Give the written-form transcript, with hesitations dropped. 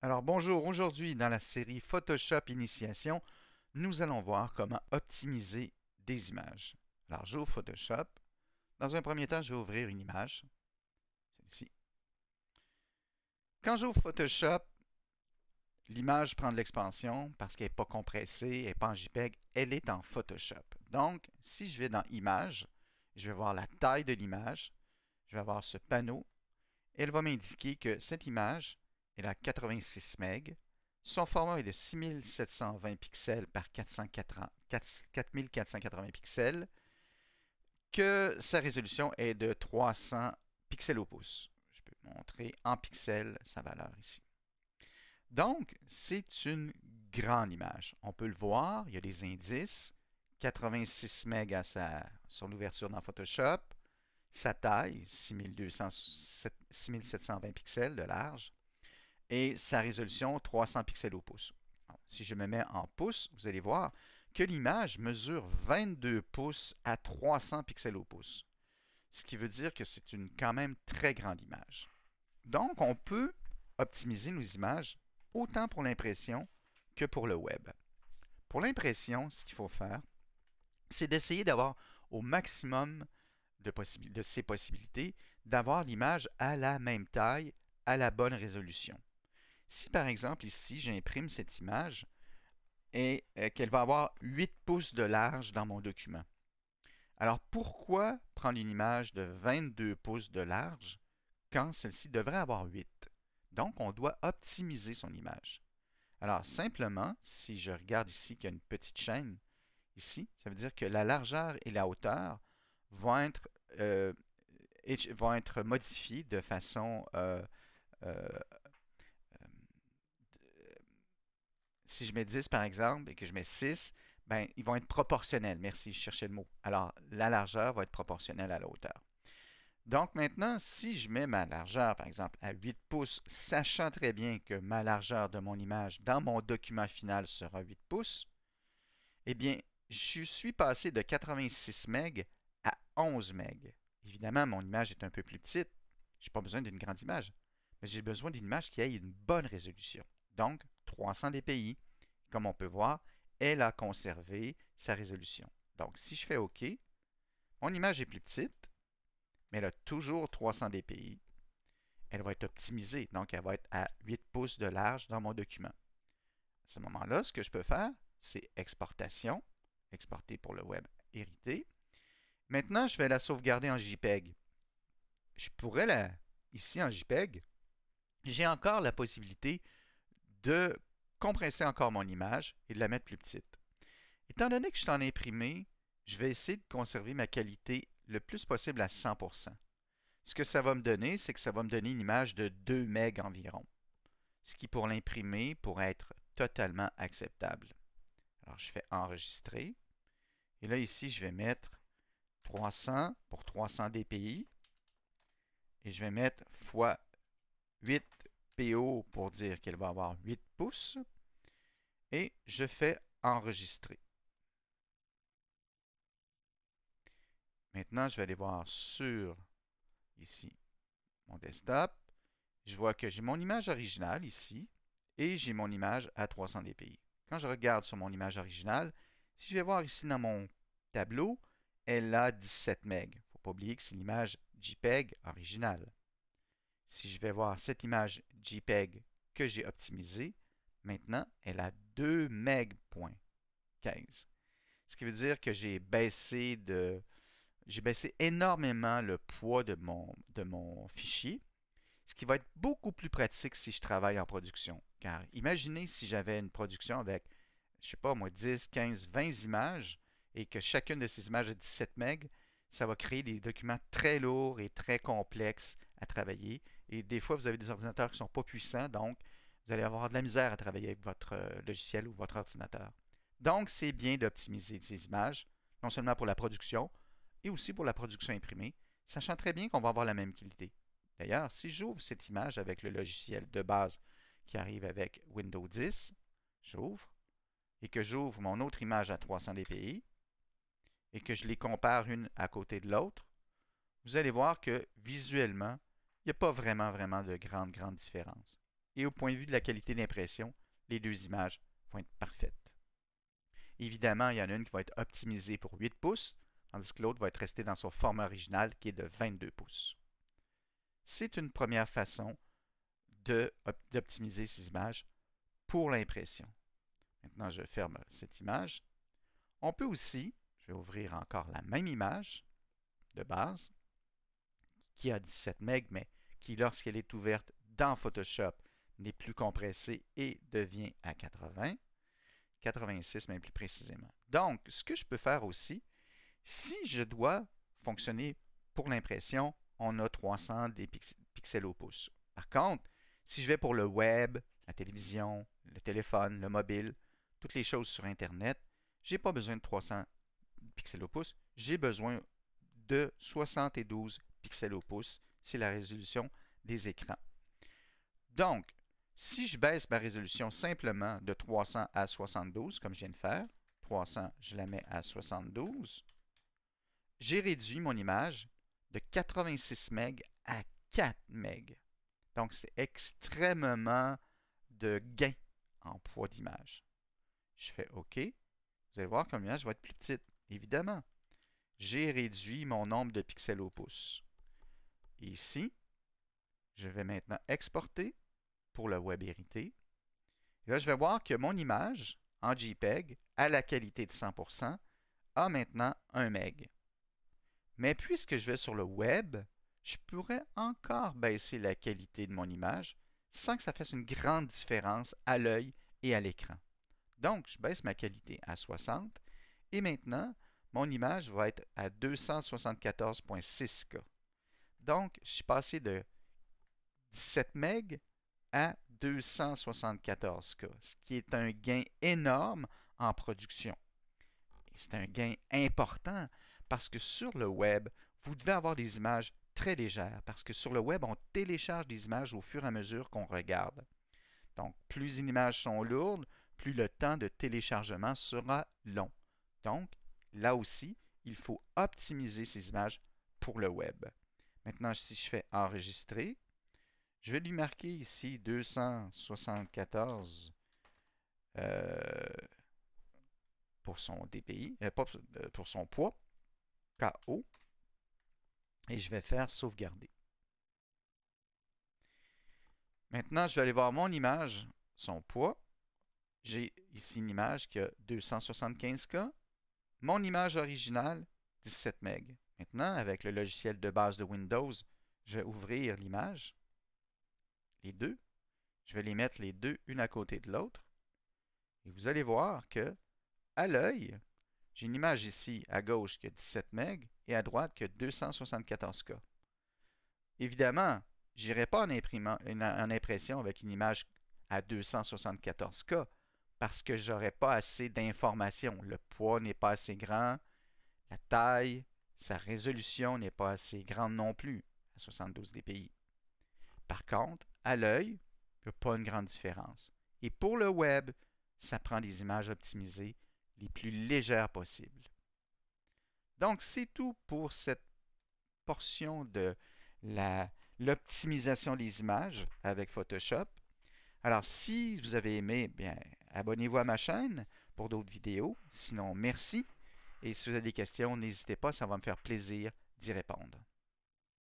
Alors bonjour, aujourd'hui dans la série Photoshop Initiation, nous allons voir comment optimiser des images. Alors j'ouvre Photoshop. Dans un premier temps, je vais ouvrir une image, celle-ci. Quand j'ouvre Photoshop, l'image prend de l'expansion parce qu'elle n'est pas compressée, elle n'est pas en JPEG, elle est en Photoshop. Donc, si je vais dans Images, je vais voir la taille de l'image, je vais avoir ce panneau, et elle va m'indiquer que cette image est à 86 MB. Son format est de 6720 pixels par 4480 pixels, que sa résolution est de 300 pixels au pouce. Je peux montrer en pixels sa valeur ici. Donc, c'est une grande image. On peut le voir, il y a des indices. 86 MB à son ouverture dans Photoshop. Sa taille, 6720 pixels de large. Et sa résolution, 300 pixels au pouce. Alors, si je me mets en pouces, vous allez voir que l'image mesure 22 pouces à 300 pixels au pouce. Ce qui veut dire que c'est une quand même très grande image. Donc, on peut optimiser nos images autant pour l'impression que pour le web. Pour l'impression, ce qu'il faut faire, c'est d'essayer d'avoir au maximum de ces possibilités, d'avoir l'image à la même taille, à la bonne résolution. Si par exemple ici j'imprime cette image et qu'elle va avoir 8 pouces de large dans mon document. Alors pourquoi prendre une image de 22 pouces de large quand celle-ci devrait avoir 8? Donc on doit optimiser son image. Alors simplement, si je regarde ici qu'il y a une petite chaîne ici, ça veut dire que la largeur et la hauteur vont être, euh, vont être modifiées de façon euh, si je mets 10 par exemple et que je mets 6, ben, ils vont être proportionnels. Merci, je cherchais le mot. Alors, la largeur va être proportionnelle à la hauteur. Donc maintenant, si je mets ma largeur, par exemple, à 8 pouces, sachant très bien que ma largeur de mon image dans mon document final sera 8 pouces, eh bien, je suis passé de 86 MB à 11 MB. Évidemment, mon image est un peu plus petite. Je n'ai pas besoin d'une grande image, mais j'ai besoin d'une image qui ait une bonne résolution. Donc, 300 dpi. Comme on peut voir, elle a conservé sa résolution. Donc, si je fais OK, mon image est plus petite, mais elle a toujours 300 dpi. Elle va être optimisée, donc elle va être à 8 pouces de large dans mon document. À ce moment-là, ce que je peux faire, c'est exportation, exporter pour le web hérité. Maintenant, je vais la sauvegarder en JPEG. Je pourrais ici en JPEG, j'ai encore la possibilité de compresser encore mon image et de la mettre plus petite. Étant donné que je suis en imprimé, je vais essayer de conserver ma qualité le plus possible à 100%. Ce que ça va me donner, c'est que ça va me donner une image de 2 MB environ, ce qui pour l'imprimer pourrait être totalement acceptable. Alors je fais enregistrer, et là ici je vais mettre 300 pour 300 dpi, et je vais mettre fois 8 PO pour dire qu'elle va avoir 8 pouces, et je fais enregistrer. Maintenant, je vais aller voir sur ici mon desktop. Je vois que j'ai mon image originale ici et j'ai mon image à 300 dpi. Quand je regarde sur mon image originale, si je vais voir ici dans mon tableau, elle a 17 MB. Il ne faut pas oublier que c'est l'image JPEG originale. Si je vais voir cette image JPEG que j'ai optimisée, maintenant, elle a 2 MB.15. Ce qui veut dire que j'ai baissé énormément le poids de mon fichier, ce qui va être beaucoup plus pratique si je travaille en production. Car imaginez si j'avais une production avec, je ne sais pas moi, 10, 15, 20 images et que chacune de ces images a 17 MB, ça va créer des documents très lourds et très complexes à travailler. Et des fois, vous avez des ordinateurs qui ne sont pas puissants, donc vous allez avoir de la misère à travailler avec votre logiciel ou votre ordinateur. Donc, c'est bien d'optimiser ces images, non seulement pour la production, et aussi pour la production imprimée, sachant très bien qu'on va avoir la même qualité. D'ailleurs, si j'ouvre cette image avec le logiciel de base qui arrive avec Windows 10, j'ouvre, et que j'ouvre mon autre image à 300 dpi, et que je les compare une à côté de l'autre, vous allez voir que visuellement, il n'y a pas vraiment de grande différence. et au point de vue de la qualité d'impression, les deux images vont être parfaites. Évidemment, il y en a une qui va être optimisée pour 8 pouces, tandis que l'autre va être restée dans son format original qui est de 22 pouces. C'est une première façon d'optimiser ces images pour l'impression. Maintenant, je ferme cette image. On peut aussi, je vais ouvrir encore la même image de base, qui a 17 MB, mais qui, lorsqu'elle est ouverte dans Photoshop, n'est plus compressée et devient à 80, 86 même plus précisément. Donc, ce que je peux faire aussi, si je dois fonctionner pour l'impression, on a 300 des pixels au pouce. Par contre, si je vais pour le web, la télévision, le téléphone, le mobile, toutes les choses sur Internet, je n'ai pas besoin de 300 pixels au pouce, j'ai besoin de 72 pixels au pouce. C'est la résolution des écrans. Donc, si je baisse ma résolution simplement de 300 à 72, comme je viens de faire, 300, je la mets à 72, j'ai réduit mon image de 86 MB à 4 MB. Donc, c'est extrêmement de gain en poids d'image. Je fais OK. Vous allez voir que l'image va être plus petite. Évidemment, j'ai réduit mon nombre de pixels au pouce. Ici, je vais maintenant exporter pour le web hérité. Et là, je vais voir que mon image en JPEG, à la qualité de 100%, a maintenant 1 MB. Mais puisque je vais sur le web, je pourrais encore baisser la qualité de mon image sans que ça fasse une grande différence à l'œil et à l'écran. Donc, je baisse ma qualité à 60 et maintenant, mon image va être à 274.6K. Donc, je suis passé de 17 MB à 274K, ce qui est un gain énorme en production. Et c'est un gain important parce que sur le web, vous devez avoir des images très légères parce que sur le web, on télécharge des images au fur et à mesure qu'on regarde. Donc, plus les images sont lourdes, plus le temps de téléchargement sera long. Donc, là aussi, il faut optimiser ces images pour le web. Maintenant, si je fais enregistrer, je vais lui marquer ici 274 pour son DPI, pour son poids, KO, et je vais faire sauvegarder. Maintenant, je vais aller voir mon image, son poids. J'ai ici une image qui a 275K. Mon image originale, 17 MB. Maintenant, avec le logiciel de base de Windows, je vais ouvrir l'image, les deux. Je vais les mettre les deux, une à côté de l'autre. Et vous allez voir que, à l'œil, j'ai une image ici à gauche qui a 17 MB et à droite qui a 274K. Évidemment, je n'irai pas en impression avec une image à 274K parce que je n'aurai pas assez d'informations. Le poids n'est pas assez grand, la taille, sa résolution n'est pas assez grande non plus à 72 dpi. Par contre, à l'œil, il n'y a pas une grande différence. Et pour le web, ça prend des images optimisées les plus légères possibles. Donc, c'est tout pour cette portion de l'optimisation des images avec Photoshop. Alors, si vous avez aimé, bien, abonnez-vous à ma chaîne pour d'autres vidéos. Sinon, merci. Et si vous avez des questions, n'hésitez pas, ça va me faire plaisir d'y répondre.